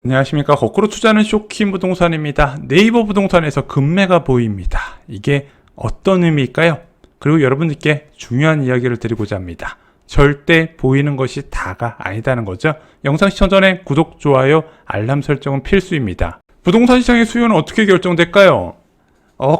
안녕하십니까. 거꾸로 투자는 쇼킹 부동산입니다. 네이버 부동산에서 급매가 보입니다. 이게 어떤 의미일까요? 그리고 여러분들께 중요한 이야기를 드리고자 합니다. 절대 보이는 것이 다가 아니다는 거죠. 영상 시청 전에 구독, 좋아요, 알람 설정은 필수입니다. 부동산 시장의 수요는 어떻게 결정될까요?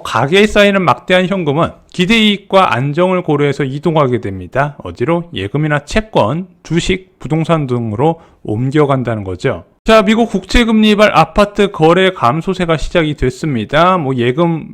가계에 쌓이는 막대한 현금은 기대이익과 안정을 고려해서 이동하게 됩니다. 어디로? 예금이나 채권, 주식, 부동산 등으로 옮겨간다는 거죠. 자, 미국 국채금리 이발 아파트 거래 감소세가 시작이 됐습니다.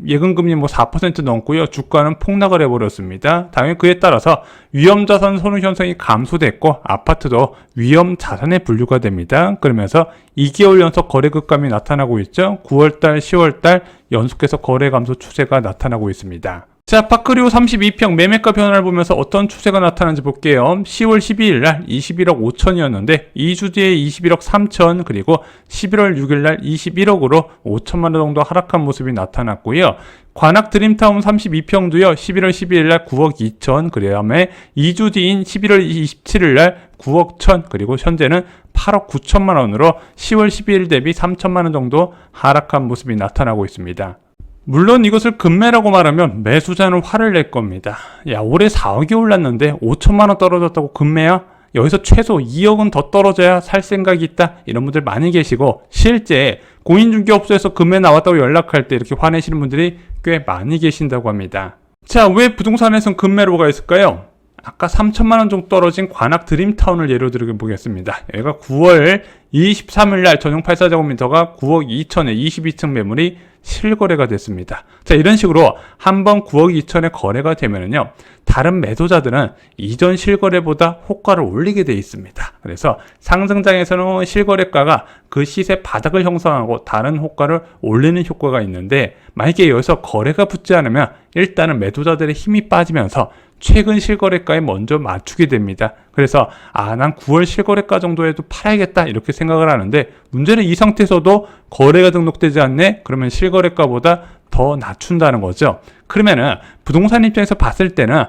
예금금리 4% 넘고요. 주가는 폭락을 해버렸습니다. 당연히 그에 따라서 위험자산 선호 현상이 감소됐고, 아파트도 위험자산에 분류가 됩니다. 그러면서 2개월 연속 거래 급감이 나타나고 있죠. 9월달, 10월달 연속해서 거래 감소 추세가 나타나고 있습니다. 자, 파크리오 32평 매매가 변화를 보면서 어떤 추세가 나타나는지 볼게요. 10월 12일 날 21억 5천이었는데 2주 뒤에 21억 3천, 그리고 11월 6일 날 21억으로 5천만 원 정도 하락한 모습이 나타났고요. 관악 드림타운 32평도요. 11월 12일 날 9억 2천, 그 다음에 2주 뒤인 11월 27일 날 9억 1천, 그리고 현재는 8억 9천만 원으로 10월 12일 대비 3천만 원 정도 하락한 모습이 나타나고 있습니다. 물론 이것을 급매라고 말하면 매수자는 화를 낼 겁니다. 야, 올해 4억이 올랐는데 5천만 원 떨어졌다고 급매야? 여기서 최소 2억은 더 떨어져야 살 생각이 있다, 이런 분들 많이 계시고, 실제 공인중개업소에서 급매 나왔다고 연락할 때 이렇게 화내시는 분들이 꽤 많이 계신다고 합니다. 자, 왜 부동산에선 급매로가 있을까요? 아까 3천만 원 정도 떨어진 관악 드림타운을 예로 들어보겠습니다. 여기가 9월 23일 날 전용 84제곱미터가 9억 2천에 22층 매물이 실거래가 됐습니다. 자, 이런 식으로 한번 9억 2천에 거래가 되면은요, 다른 매도자들은 이전 실거래보다 호가를 올리게 돼 있습니다. 그래서 상승장에서는 실거래가가 그 시세 바닥을 형성하고 다른 호가를 올리는 효과가 있는데, 만약에 여기서 거래가 붙지 않으면 일단은 매도자들의 힘이 빠지면서 최근 실거래가에 먼저 맞추게 됩니다. 그래서 난 9월 실거래가 정도에도 팔아야겠다, 이렇게 생각을 하는데, 문제는 이 상태에서도 거래가 등록되지 않네? 그러면 실거래가보다 더 낮춘다는 거죠. 그러면은 부동산 입장에서 봤을 때는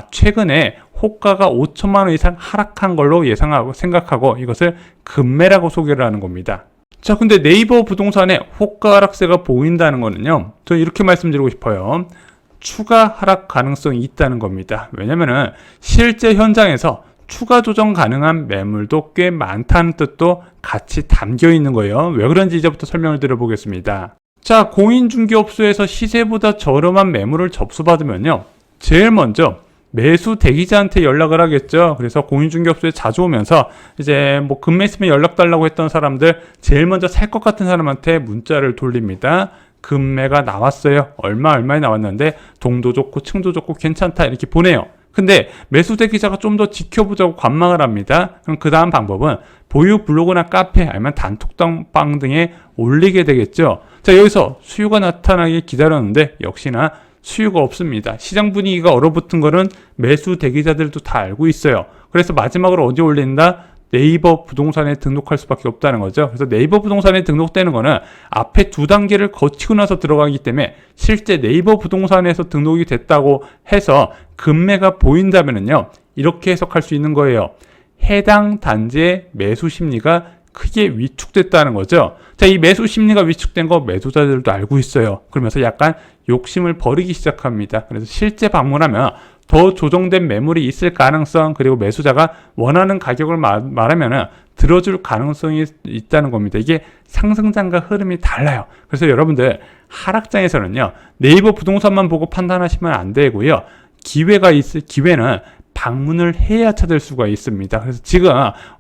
최근에 호가가 5천만 원 이상 하락한 걸로 예상하고 생각하고 이것을 급매라고 소개를 하는 겁니다. 자, 근데 네이버 부동산에 호가 하락세가 보인다는 거는요, 저 이렇게 말씀드리고 싶어요. 추가 하락 가능성이 있다는 겁니다. 왜냐면은 실제 현장에서 추가 조정 가능한 매물도 꽤 많다는 뜻도 같이 담겨 있는 거예요. 왜 그런지 이제부터 설명을 드려보겠습니다. 자, 공인중개업소에서 시세보다 저렴한 매물을 접수받으면요, 제일 먼저 매수 대기자한테 연락을 하겠죠. 그래서 공인중개업소에 자주 오면서 이제 급매 있으면 연락 달라고 했던 사람들, 제일 먼저 살 것 같은 사람한테 문자를 돌립니다. 급매가 나왔어요. 얼마에 나왔는데 동도 좋고 층도 좋고 괜찮다, 이렇게 보내요. 근데 매수 대기자가 좀 더 지켜보자고 관망을 합니다. 그럼 그 다음 방법은 보유 블로그나 카페 아니면 단톡방 등에 올리게 되겠죠. 자, 여기서 수요가 나타나길 기다렸는데 역시나 수요가 없습니다. 시장 분위기가 얼어붙은 거는 매수 대기자들도 다 알고 있어요. 그래서 마지막으로 어디 올린다? 네이버 부동산에 등록할 수밖에 없다는 거죠. 그래서 네이버 부동산에 등록되는 거는 앞에 두 단계를 거치고 나서 들어가기 때문에 실제 네이버 부동산에서 등록이 됐다고 해서 급매가 보인다면요, 이렇게 해석할 수 있는 거예요. 해당 단지의 매수 심리가 크게 위축됐다는 거죠. 자, 이 매수 심리가 위축된 거 매도자들도 알고 있어요. 그러면서 약간 욕심을 버리기 시작합니다. 그래서 실제 방문하면 더 조정된 매물이 있을 가능성, 그리고 매수자가 원하는 가격을 말하면 들어줄 가능성이 있다는 겁니다. 이게 상승장과 흐름이 달라요. 그래서 여러분들 하락장에서는요, 네이버 부동산만 보고 판단하시면 안 되고요, 기회는 방문을 해야 찾을 수가 있습니다. 그래서 지금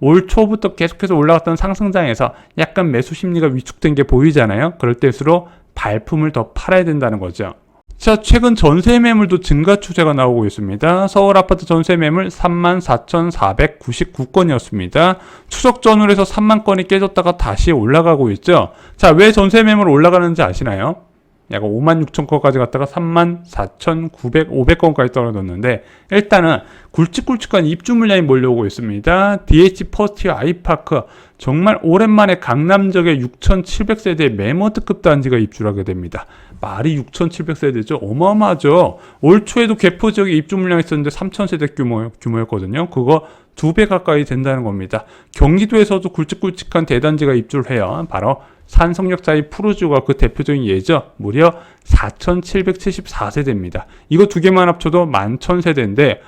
올 초부터 계속해서 올라갔던 상승장에서 약간 매수 심리가 위축된 게 보이잖아요. 그럴 때일수록 발품을 더 팔아야 된다는 거죠. 자, 최근 전세 매물도 증가 추세가 나오고 있습니다. 서울 아파트 전세 매물 34,499건이었습니다. 추석 전후로 해서 3만 건이 깨졌다가 다시 올라가고 있죠. 자, 왜 전세 매물 올라가는지 아시나요? 약간 56,000건까지 갔다가 34,900, 500건까지 떨어졌는데 일단은 굵직굵직한 입주 물량이 몰려오고 있습니다. DH 퍼스트 아이파크 정말 오랜만에 강남역의 6,700세대의 매머드급 단지가 입주를 하게 됩니다. 말이 6,700세대죠. 어마어마하죠. 올 초에도 개포 지역에 입주 물량이 있었는데 3,000세대 규모였거든요. 그거 2배 가까이 된다는 겁니다. 경기도에서도 굵직굵직한 대단지가 입주를 해요. 바로 산성역자의 푸르지오가 그 대표적인 예죠. 무려 4,774세대입니다. 이거 두 개만 합쳐도 11,000세대인데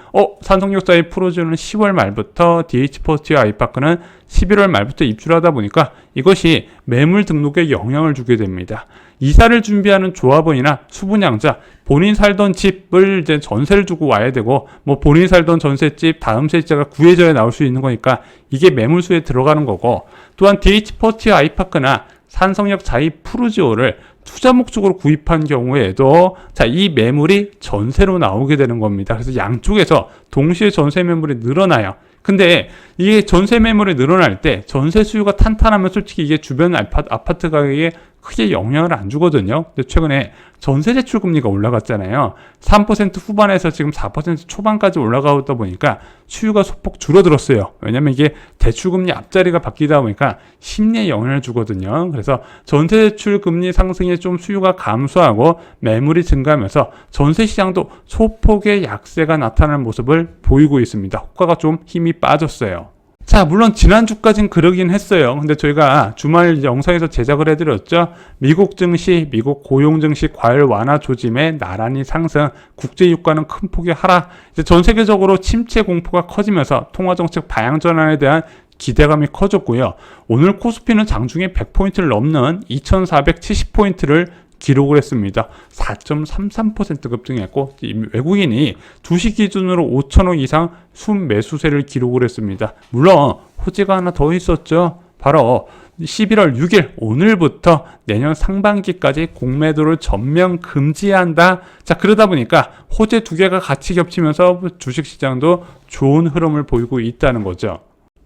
산성역자의 푸르지오는 10월 말부터 DH퍼스트 아이파크는 11월 말부터 입주를 하다 보니까 이것이 매물 등록에 영향을 주게 됩니다. 이사를 준비하는 조합원이나 수분양자, 본인 살던 집을 이제 전세를 주고 와야 되고, 뭐 본인 살던 전셋집 다음 세입자가 구해져야 나올 수 있는 거니까 이게 매물수에 들어가는 거고, 또한 DH퍼스트 아이파크나 산성역 자이 푸르지오를 투자 목적으로 구입한 경우에도 이 매물이 전세로 나오게 되는 겁니다. 그래서 양쪽에서 동시에 전세 매물이 늘어나요. 근데 이게 전세 매물이 늘어날 때 전세 수요가 탄탄하면 솔직히 이게 주변 아파트 가격에 크게 영향을 안 주거든요. 근데 최근에 전세 대출 금리가 올라갔잖아요. 3% 후반에서 지금 4% 초반까지 올라가다 보니까 수요가 소폭 줄어들었어요. 왜냐면 이게 대출 금리 앞자리가 바뀌다 보니까 심리에 영향을 주거든요. 그래서 전세 대출 금리 상승에 좀 수요가 감소하고 매물이 증가하면서 전세 시장도 소폭의 약세가 나타나는 모습을 보이고 있습니다. 호가가 좀 힘이 빠졌어요. 자, 물론 지난주까진 그러긴 했어요. 근데 저희가 주말 영상에서 제작을 해드렸죠. 미국 증시, 미국 고용 증시 과열 완화 조짐에 나란히 상승, 국제 유가는 큰 폭의 하락. 이제 전 세계적으로 침체 공포가 커지면서 통화 정책 방향 전환에 대한 기대감이 커졌고요. 오늘 코스피는 장중에 100포인트를 넘는 2,470포인트를 기록을 했습니다. 4.33% 급등했고 외국인이 주식 기준으로 5천억 이상 순매수세를 기록을 했습니다. 물론 호재가 하나 더 있었죠. 바로 11월 6일 오늘부터 내년 상반기까지 공매도를 전면 금지한다. 자, 그러다 보니까 호재 두 개가 같이 겹치면서 주식시장도 좋은 흐름을 보이고 있다는 거죠.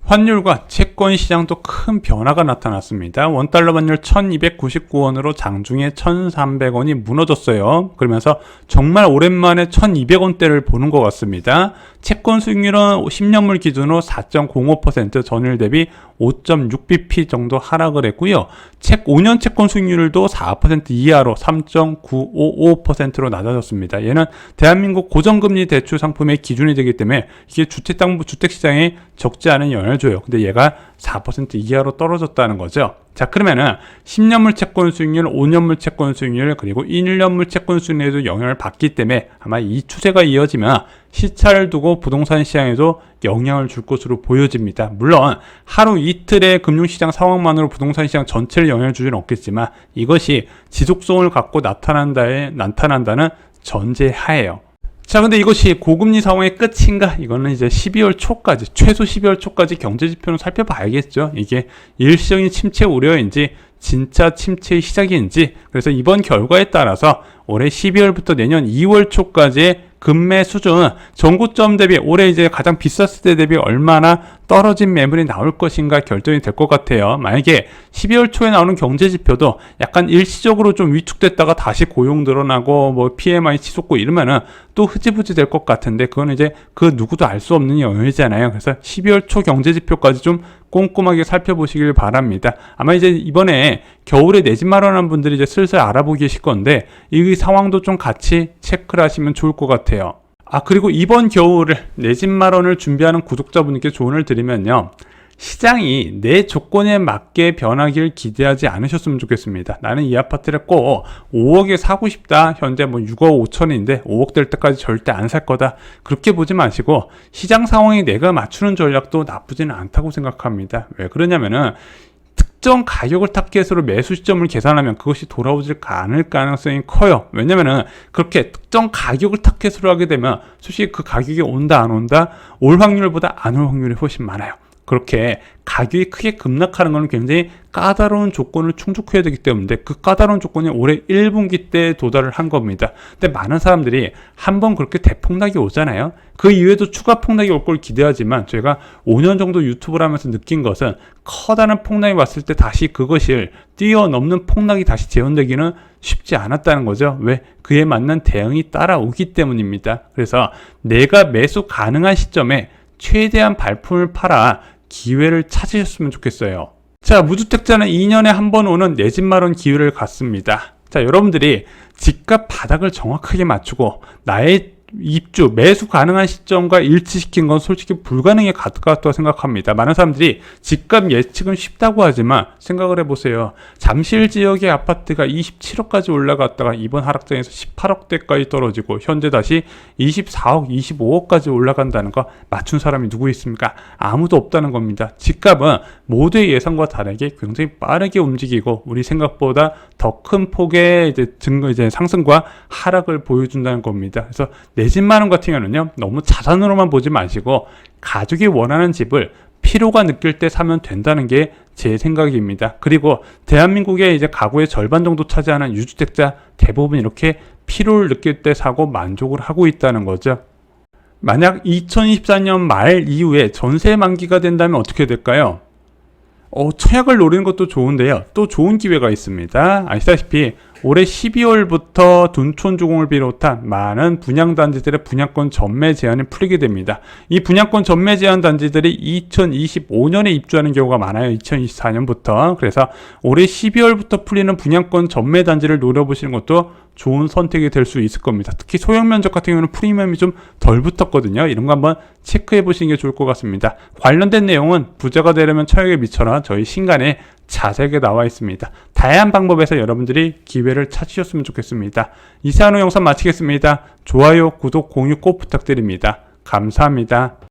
환율과 채권 시장도 큰 변화가 나타났습니다. 원달러 환율 1299원으로 장중에 1300원이 무너졌어요. 그러면서 정말 오랜만에 1200원대를 보는 것 같습니다. 채권 수익률은 10년물 기준으로 4.05%, 전일 대비 5.6bp 정도 하락을 했고요. 5년 채권 수익률도 4% 이하로 3.955%로 낮아졌습니다. 얘는 대한민국 고정금리 대출 상품의 기준이 되기 때문에 이게 주택시장에 적지 않은 영향을 줘요. 근데 얘가 4% 이하로 떨어졌다는 거죠. 자, 그러면은 10년물 채권 수익률, 5년물 채권 수익률, 그리고 1년물 채권 수익률에도 영향을 받기 때문에 아마 이 추세가 이어지면 시차를 두고 부동산 시장에도 영향을 줄 것으로 보여집니다. 물론 하루 이틀의 금융시장 상황만으로 부동산 시장 전체를 영향을 주지는 없겠지만 이것이 지속성을 갖고 나타난다는 전제하에요. 자, 근데 이것이 고금리 상황의 끝인가? 이거는 이제 12월 초까지, 최소 12월 초까지 경제지표는 살펴봐야겠죠. 이게 일시적인 침체 우려인지 진짜 침체의 시작인지. 그래서 이번 결과에 따라서 올해 12월부터 내년 2월 초까지의 금매 수준은 전고점 대비 올해 이제 가장 비쌌을 때 대비 얼마나 떨어진 매물이 나올 것인가 결정이 될 것 같아요. 만약에 12월 초에 나오는 경제 지표도 약간 일시적으로 좀 위축됐다가 다시 고용 늘어나고 뭐 PMI 치솟고 이러면은 또 흐지부지 될 것 같은데 그건 이제 그 누구도 알 수 없는 영역이잖아요. 그래서 12월 초 경제 지표까지 좀 꼼꼼하게 살펴보시길 바랍니다. 아마 이제 이번에 겨울에 내 집 마련한 분들이 이제 슬슬 알아보고 계실 건데 이 상황도 좀 같이 체크를 하시면 좋을 것 같아요. 그리고 이번 겨울을 내 집 마련을 준비하는 구독자분께 조언을 드리면요. 시장이 내 조건에 맞게 변하길 기대하지 않으셨으면 좋겠습니다. 나는 이 아파트를 꼭 5억에 사고 싶다. 현재 뭐 6억 5천인데 5억 될 때까지 절대 안 살 거다. 그렇게 보지 마시고 시장 상황에 내가 맞추는 전략도 나쁘지는 않다고 생각합니다. 왜 그러냐면은 특정 가격을 타겟으로 매수 시점을 계산하면 그것이 돌아오지 않을 가능성이 커요. 왜냐면은 그렇게 특정 가격을 타겟으로 하게 되면 솔직히 그 가격이 온다 안 온다 올 확률보다 안 올 확률이 훨씬 많아요. 그렇게 가격이 크게 급락하는 것은 굉장히 까다로운 조건을 충족해야 되기 때문에 그 까다로운 조건이 올해 1분기 때 도달을 한 겁니다. 근데 많은 사람들이 한번 그렇게 대폭락이 오잖아요. 그 이후에도 추가 폭락이 올 걸 기대하지만 저희가 5년 정도 유튜브를 하면서 느낀 것은 커다란 폭락이 왔을 때 다시 그것을 뛰어넘는 폭락이 다시 재현되기는 쉽지 않았다는 거죠. 왜? 그에 맞는 대응이 따라오기 때문입니다. 그래서 내가 매수 가능한 시점에 최대한 발품을 팔아 기회를 찾으셨으면 좋겠어요. 자, 무주택자는 2년에 한 번 오는 내 집 마련 기회를 갖습니다. 자, 여러분들이 집값 바닥을 정확하게 맞추고 나의 입주, 매수 가능한 시점과 일치시킨 건 솔직히 불가능에 가깝다고 생각합니다. 많은 사람들이 집값 예측은 쉽다고 하지만 생각을 해보세요. 잠실 지역의 아파트가 27억까지 올라갔다가 이번 하락장에서 18억대까지 떨어지고 현재 다시 24억, 25억까지 올라간다는 거 맞춘 사람이 누구 있습니까? 아무도 없다는 겁니다. 집값은 모두의 예상과 다르게 굉장히 빠르게 움직이고 우리 생각보다 더 큰 폭의 이제 상승과 하락을 보여준다는 겁니다. 그래서 내 집 마련 같은 경우는요, 너무 자산으로만 보지 마시고 가족이 원하는 집을 필요가 느낄 때 사면 된다는 게 제 생각입니다. 그리고 대한민국의 이제 가구의 절반 정도 차지하는 유주택자 대부분 이렇게 필요를 느낄 때 사고 만족을 하고 있다는 거죠. 만약 2024년 말 이후에 전세 만기가 된다면 어떻게 될까요? 청약을 노리는 것도 좋은데요. 또 좋은 기회가 있습니다. 아시다시피 올해 12월부터 둔촌주공을 비롯한 많은 분양단지들의 분양권 전매 제한이 풀리게 됩니다. 이 분양권 전매 제한 단지들이 2025년에 입주하는 경우가 많아요. 2024년부터. 그래서 올해 12월부터 풀리는 분양권 전매 단지를 노려보시는 것도 좋은 선택이 될 수 있을 겁니다. 특히 소형 면적 같은 경우는 프리미엄이 좀 덜 붙었거든요. 이런 거 한번 체크해 보시는 게 좋을 것 같습니다. 관련된 내용은 부자가 되려면 처역에 미쳐라 저희 신간에 자세하게 나와 있습니다. 다양한 방법에서 여러분들이 기회를 찾으셨으면 좋겠습니다. 이상으로 영상 마치겠습니다. 좋아요, 구독, 공유 꼭 부탁드립니다. 감사합니다.